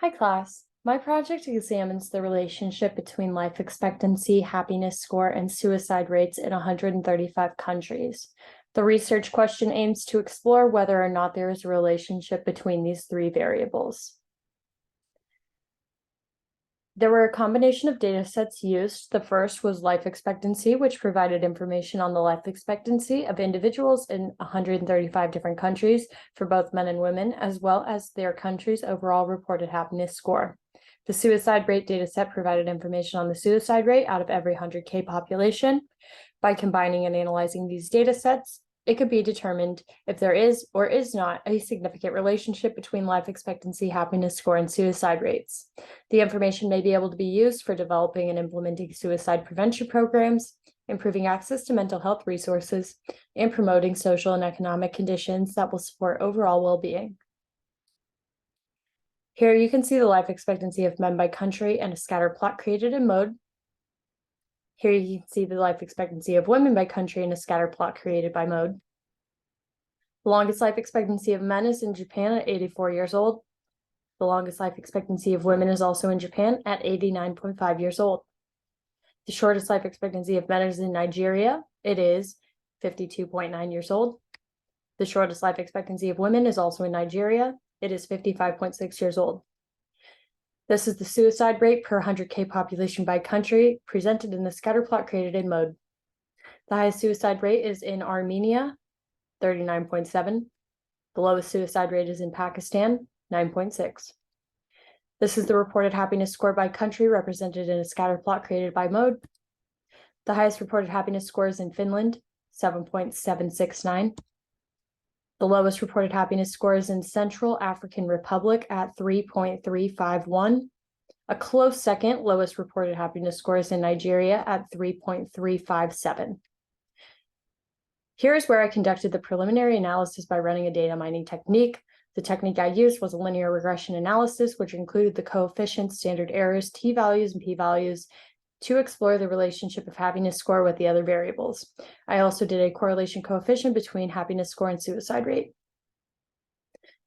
Hi class. My project examines the relationship between life expectancy, happiness score, and suicide rates in 135 countries. The research question aims to explore whether or not there is a relationship between these three variables. There were a combination of data sets used. The first was life expectancy, which provided information on the life expectancy of individuals in 135 different countries for both men and women, as well as their country's overall reported happiness score. The suicide rate data set provided information on the suicide rate out of every 100K population. By combining and analyzing these data sets, it could be determined if there is or is not a significant relationship between life expectancy, happiness score, and suicide rates. The information may be able to be used for developing and implementing suicide prevention programs, improving access to mental health resources, and promoting social and economic conditions that will support overall well-being. Here you can see the life expectancy of men by country and a scatter plot created in mode. Here you can see the life expectancy of women by country and a scatter plot created by mode. The longest life expectancy of men is in Japan at 84 years old. The longest life expectancy of women is also in Japan at 89.5 years old. The shortest life expectancy of men is in Nigeria. It is 52.9 years old. The shortest life expectancy of women is also in Nigeria. It is 55.6 years old. This is the suicide rate per 100K population by country, presented in the scatter plot created in mode. The highest suicide rate is in Armenia, 39.7. The lowest suicide rate is in Pakistan, 9.6. This is the reported happiness score by country, represented in a scatter plot created by mode. The highest reported happiness score is in Finland, 7.769. The lowest reported happiness score is in Central African Republic at 3.351. A close second, lowest reported happiness score is in Nigeria at 3.357. Here's where I conducted the preliminary analysis by running a data mining technique. The technique I used was a linear regression analysis, which included the coefficients, standard errors, t-values, and p-values to explore the relationship of happiness score with the other variables. I also did a correlation coefficient between happiness score and suicide rate.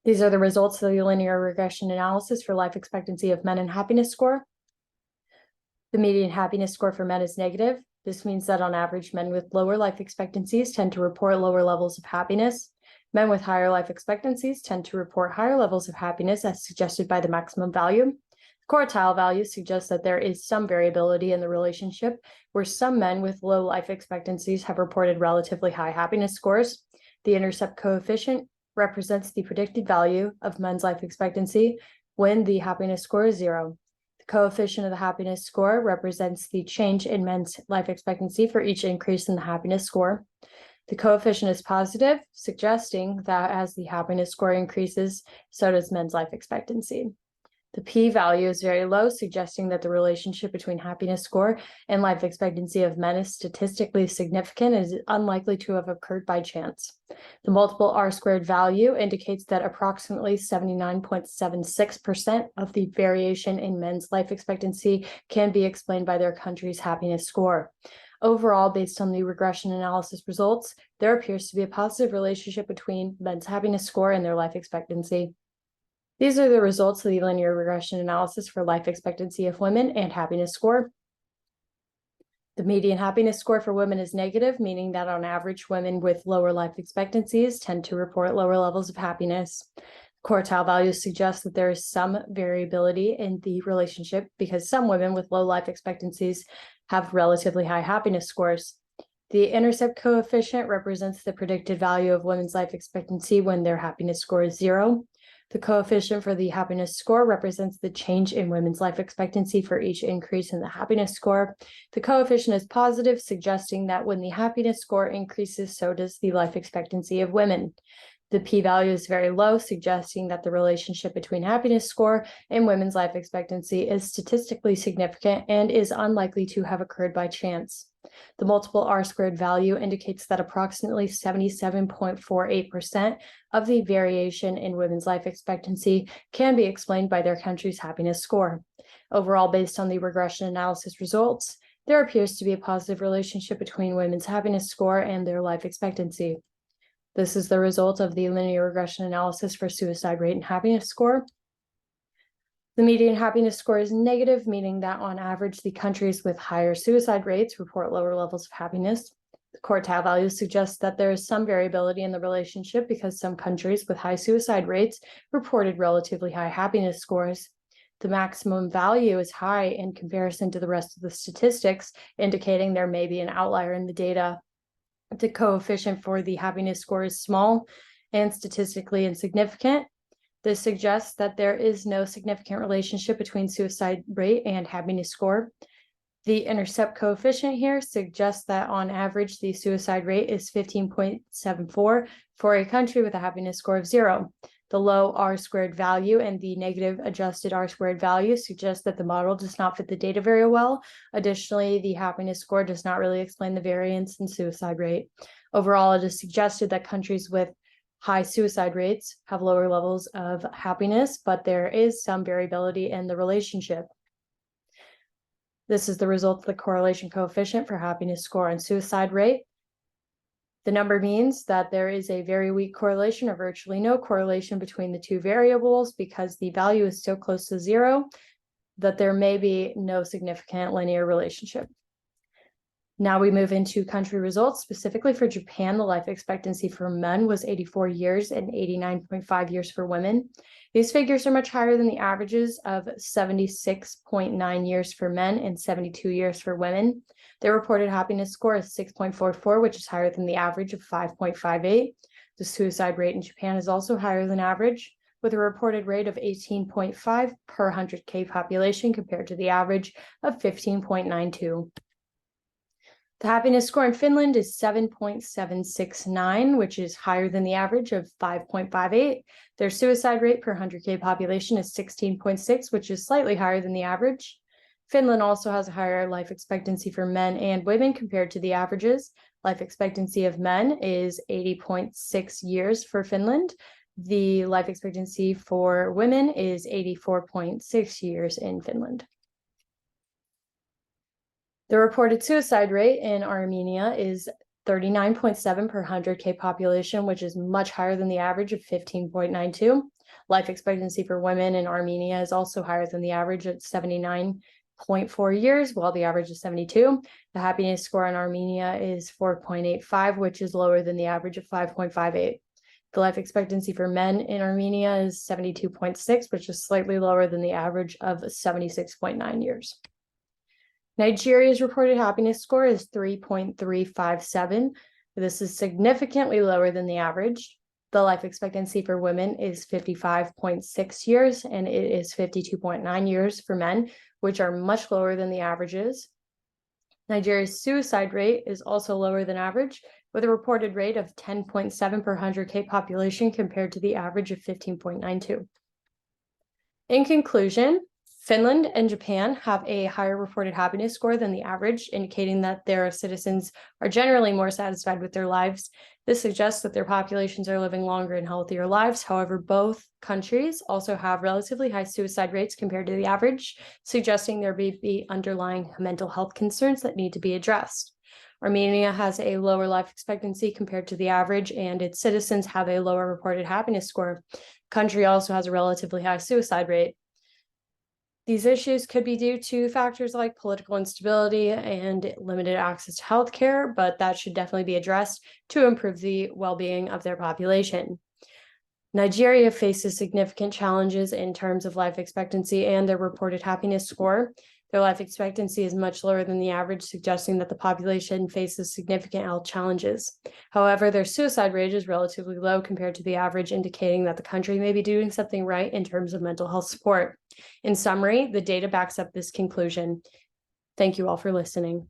These are the results of the linear regression analysis for life expectancy of men and happiness score. The median happiness score for men is negative. This means that on average, men with lower life expectancies tend to report lower levels of happiness. Men with higher life expectancies tend to report higher levels of happiness as suggested by the maximum value. Quartile value suggests that there is some variability in the relationship, where some men with low life expectancies have reported relatively high happiness scores. The intercept coefficient represents the predicted value of men's life expectancy when the happiness score is 0. The coefficient of the happiness score represents the change in men's life expectancy for each increase in the happiness score. The coefficient is positive, suggesting that as the happiness score increases, so does men's life expectancy. The p-value is very low, suggesting that the relationship between happiness score and life expectancy of men is statistically significant and is unlikely to have occurred by chance. The multiple R-squared value indicates that approximately 79.76% of the variation in men's life expectancy can be explained by their country's happiness score. Overall, based on the regression analysis results, there appears to be a positive relationship between men's happiness score and their life expectancy. These are the results of the linear regression analysis for life expectancy of women and happiness score. The median happiness score for women is negative, meaning that on average, women with lower life expectancies tend to report lower levels of happiness. Quartile values suggest that there is some variability in the relationship because some women with low life expectancies have relatively high happiness scores. The intercept coefficient represents the predicted value of women's life expectancy when their happiness score is 0. The coefficient for the happiness score represents the change in women's life expectancy for each increase in the happiness score. The coefficient is positive, suggesting that when the happiness score increases, so does the life expectancy of women. The p-value is very low, suggesting that the relationship between happiness score and women's life expectancy is statistically significant and is unlikely to have occurred by chance. The multiple R-squared value indicates that approximately 77.48% of the variation in women's life expectancy can be explained by their country's happiness score. Overall, based on the regression analysis results, there appears to be a positive relationship between women's happiness score and their life expectancy. This is the result of the linear regression analysis for suicide rate and happiness score. The median happiness score is negative, meaning that on average, the countries with higher suicide rates report lower levels of happiness. The quartile values suggest that there is some variability in the relationship because some countries with high suicide rates reported relatively high happiness scores. The maximum value is high in comparison to the rest of the statistics, indicating there may be an outlier in the data. The coefficient for the happiness score is small and statistically insignificant. This suggests that there is no significant relationship between suicide rate and happiness score. The intercept coefficient here suggests that on average, the suicide rate is 15.74 for a country with a happiness score of 0. The low R-squared value and the negative adjusted R-squared value suggest that the model does not fit the data very well. Additionally, the happiness score does not really explain the variance in suicide rate. Overall, it is suggested that countries with high suicide rates have lower levels of happiness, but there is some variability in the relationship. This is the result of the correlation coefficient for happiness score and suicide rate. The number means that there is a very weak correlation or virtually no correlation between the two variables because the value is so close to 0 that there may be no significant linear relationship. Now we move into country results. Specifically for Japan, the life expectancy for men was 84 years and 89.5 years for women. These figures are much higher than the averages of 76.9 years for men and 72 years for women. Their reported happiness score is 6.44, which is higher than the average of 5.58. The suicide rate in Japan is also higher than average, with a reported rate of 18.5 per 100K population compared to the average of 15.92. The happiness score in Finland is 7.769, which is higher than the average of 5.58. Their suicide rate per 100K population is 16.6, which is slightly higher than the average. Finland also has a higher life expectancy for men and women compared to the averages. Life expectancy of men is 80.6 years for Finland. The life expectancy for women is 84.6 years in Finland. The reported suicide rate in Armenia is 39.7 per 100K population, which is much higher than the average of 15.92. Life expectancy for women in Armenia is also higher than the average at 79.4 years, while the average is 72. The happiness score in Armenia is 4.85, which is lower than the average of 5.58. The life expectancy for men in Armenia is 72.6, which is slightly lower than the average of 76.9 years. Nigeria's reported happiness score is 3.357. This is significantly lower than the average. The life expectancy for women is 55.6 years, and it is 52.9 years for men, which are much lower than the averages. Nigeria's suicide rate is also lower than average, with a reported rate of 10.7 per 100K population compared to the average of 15.92. In conclusion, Finland and Japan have a higher reported happiness score than the average, indicating that their citizens are generally more satisfied with their lives. This suggests that their populations are living longer and healthier lives. However, both countries also have relatively high suicide rates compared to the average, suggesting there may be underlying mental health concerns that need to be addressed. Armenia has a lower life expectancy compared to the average, and its citizens have a lower reported happiness score. The country also has a relatively high suicide rate. These issues could be due to factors like political instability and limited access to healthcare, but that should definitely be addressed to improve the well-being of their population. Nigeria faces significant challenges in terms of life expectancy and their reported happiness score. Their life expectancy is much lower than the average, suggesting that the population faces significant health challenges. However, their suicide rate is relatively low compared to the average, indicating that the country may be doing something right in terms of mental health support. In summary, the data backs up this conclusion. Thank you all for listening.